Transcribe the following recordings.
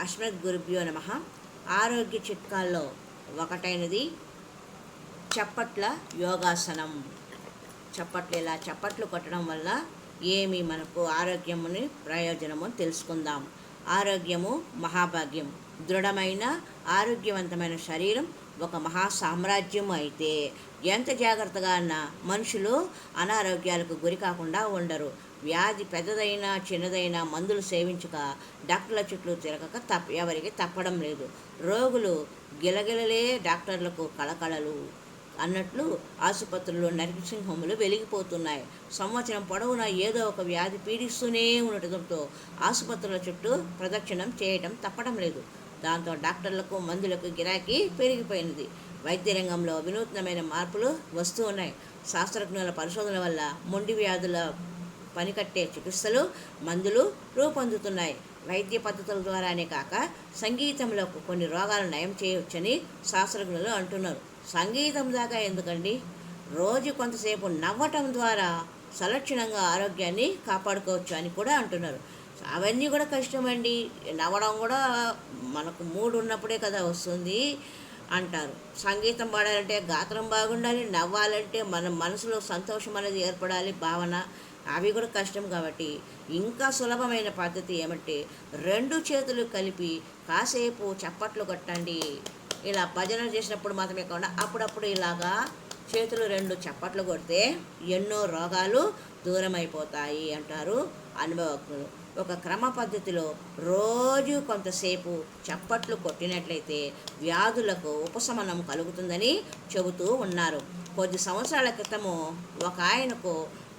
అస్మద్గురుభ్యో నమ. ఆరోగ్య చిట్కాల్లో ఒకటైనది చప్పట్ల యోగాసనం. ఇలా చప్పట్లు కొట్టడం వల్ల ఏమి మనకు ఆరోగ్యముని ప్రయోజనము తెలుసుకుందాం. ఆరోగ్యము మహాభాగ్యం. దృఢమైన ఆరోగ్యవంతమైన శరీరం ఒక మహా సామ్రాజ్యం. అయితే ఎంత జాగ్రత్తగా అన్నా మనుషులు అనారోగ్యాలకు గురి కాకుండా ఉండరు. వ్యాధి పెద్దదైనా చిన్నదైనా మందులు సేవించక డాక్టర్ల చుట్టూ తిరగక ఎవరికి తప్పడం లేదు. రోగులు గిలగిలలే డాక్టర్లకు కళకళలు అన్నట్లు ఆసుపత్రుల్లో నరసింహములు వెలిగిపోతున్నాయి. సంవత్సరం పొడవునా ఏదో ఒక వ్యాధి పీడిస్తూనే ఉండటంతో ఆసుపత్రుల చుట్టూ ప్రదక్షిణం చేయటం తప్పడం లేదు. దాంతో డాక్టర్లకు మందులకు గిరాకీ పెరిగిపోయినది. వైద్య రంగంలో వినూత్నమైన మార్పులు వస్తూ ఉన్నాయి. శాస్త్రజ్ఞుల పరిశోధన వల్ల మొండి వ్యాధుల పనికట్టే చికిత్సలు మందులు రూపొందుతున్నాయి. వైద్య పద్ధతుల ద్వారానే కాక సంగీతంలో కొన్ని రోగాలు నయం చేయవచ్చని శాస్త్రజ్ఞులు అంటున్నారు. సంగీతం దాకా ఎందుకండి, రోజు కొంతసేపు నవ్వటం ద్వారా సలక్షణంగా ఆరోగ్యాన్ని కాపాడుకోవచ్చు అని కూడా అంటున్నారు. అవన్నీ కూడా కష్టమండి. నవ్వడం కూడా మనకు మూడు ఉన్నప్పుడే కదా వస్తుంది అంటారు. సంగీతం పాడాలంటే గాత్రం బాగుండాలి, నవ్వాలంటే మన మనసులో సంతోషం అనేది ఏర్పడాలి, భావన. అవి కూడా కష్టం. కాబట్టి ఇంకా సులభమైన పద్ధతి ఏమంటే రెండు చేతులు కలిపి కాసేపు చప్పట్లు కొట్టండి. ఇలా భజన చేసినప్పుడు మాత్రమే కాకుండా అప్పుడప్పుడు ఇలాగా చేతులు రెండు చప్పట్లు కొడితే ఎన్నో రోగాలు దూరం అయిపోతాయి అంటారు అనుభవజ్ఞులు. ఒక క్రమ పద్ధతిలో రోజు కొంతసేపు చప్పట్లు కొట్టినట్లయితే వ్యాధులకు ఉపశమనం కలుగుతుందని చెబుతూ ఉన్నారు. కొద్ది సంవత్సరాల క్రితము ఒక ఆయనకు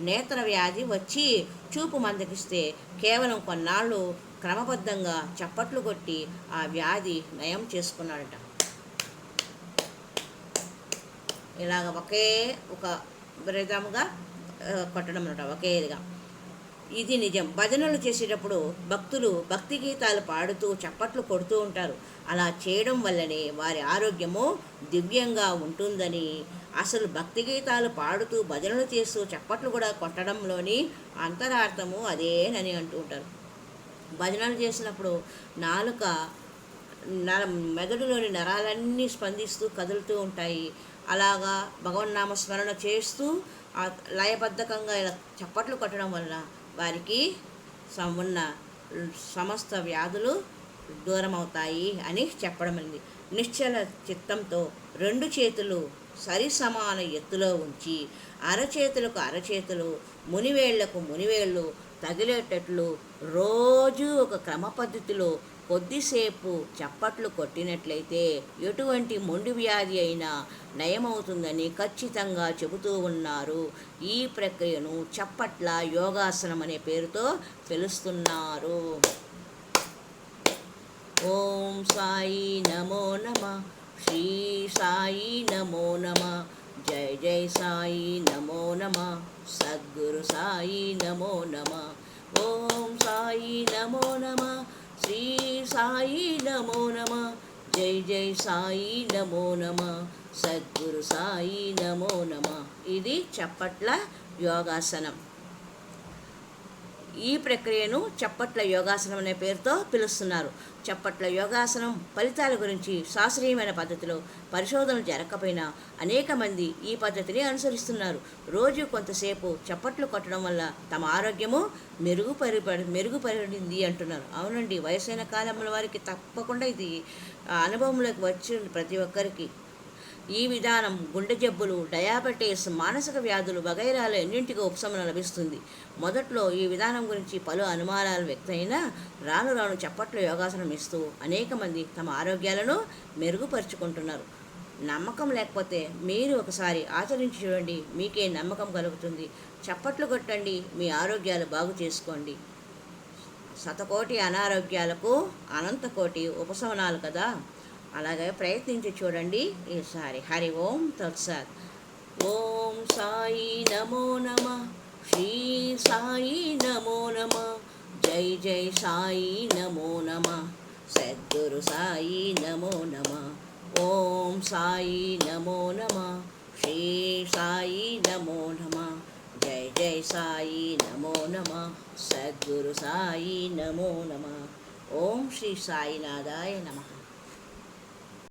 నేత్ర వ్యాధి వచ్చి చూపు మందగిస్తే కేవలం కొన్నాళ్ళు క్రమబద్ధంగా చప్పట్లు కొట్టి ఆ వ్యాధి నయం చేసుకున్నాడట. ఇలాగ ఒక విధంగా కొట్టడం అనమాట, ఒకేదిగా. ఇది నిజం. భజనలు చేసేటప్పుడు భక్తులు భక్తి గీతాలు పాడుతూ చప్పట్లు కొడుతూ ఉంటారు. అలా చేయడం వల్లనే వారి ఆరోగ్యము దివ్యంగా ఉంటుందని, అసలు భక్తి గీతాలు పాడుతూ భజనలు చేస్తూ చప్పట్లు కూడా కొట్టడంలోని అంతరార్థము అదేనని అంటూ ఉంటారు. భజనలు చేసినప్పుడు నాలుక మెదడులోని నరాలన్నీ స్పందిస్తూ కదులుతూ ఉంటాయి. అలాగా భగవన్నామ స్మరణ చేస్తూ లయబద్ధకంగా ఇలా చప్పట్లు కొట్టడం వల్ల వారికి ఉన్న సమస్త వ్యాధులు దూరం అవుతాయి అని చెప్పడం అయింది. నిశ్చల చిత్తంతో రెండు చేతులు సరి సమాన ఎత్తులో ఉంచి అరచేతులు మునివేళ్లకు మునివేళ్ళు తగిలేటట్లు రోజు ఒక క్రమ పద్ధతిలో కొద్దిసేపు చప్పట్లు కొట్టినట్లయితే ఎటువంటి మొండి వ్యాధి అయినా నయమవుతుందని ఖచ్చితంగా చెబుతూ ఉన్నారు. ఈ ప్రక్రియను చప్పట్ల యోగాసనం అనే పేరుతో పిలుస్తున్నారు. ఓం సాయి నమో నమ. శ్రీ సాయి నమో నమ. జై జై సాయి నమో నమ. సద్గురు సాయి నమో నమ. ఓం సాయి నమో నమ. శ్రీ సాయి నమో నమ. జై జై సాయి నమో నమ. సద్గురు సాయి నమో నమ. ఇది చప్పట్ల యోగాసనం. ఈ ప్రక్రియను చప్పట్ల యోగాసనం అనే పేరుతో పిలుస్తున్నారు. చప్పట్ల యోగాసనం ఫలితాల గురించి శాస్త్రీయమైన పద్ధతిలో పరిశోధనలు జరగకపోయినా అనేక మంది ఈ పద్ధతిని అనుసరిస్తున్నారు. రోజు కొంతసేపు చప్పట్లు కొట్టడం వల్ల తమ ఆరోగ్యము మెరుగుపడింది అంటున్నారు. అవునండి, వయసైన కాలంలో వారికి తప్పకుండా ఇది అనుభవంలోకి వచ్చింది ప్రతి ఒక్కరికి. ఈ విధానం గుండె జబ్బులు, డయాబెటీస్, మానసిక వ్యాధులు వగైరాలు ఎన్నింటికి ఉపశమనం లభిస్తుంది. మొదట్లో ఈ విధానం గురించి పలు అనుమానాలు వ్యక్తమైనా రాను రాను చప్పట్ల యోగాసనం ఇస్తూ అనేక మంది తమ ఆరోగ్యాలను మెరుగుపరుచుకుంటున్నారు. నమ్మకం లేకపోతే మీరు ఒకసారి ఆచరించి చూడండి, మీకే నమ్మకం కలుగుతుంది. చప్పట్లు కొట్టండి, మీ ఆరోగ్యాలు బాగు చేసుకోండి. శతకోటి అనారోగ్యాలకు అనంతకోటి ఉపశమనాలు కదా. అలాగే ప్రయత్నించి చూడండి ఈసారి. హరి ఓం తత్సత్. ఓం సాయి నమో నమ. శ్రీ సాయి నమో నమ. జై జై సాయి నమో నమ. సద్గురు సాయి నమో నమ. ఓం సాయి నమో నమ. శ్రీ సాయి నమో నమ. జై జై సాయి నమో నమ. సద్గురు సాయి నమో నమ. ఓం శ్రీ సాయినాథాయ నమః.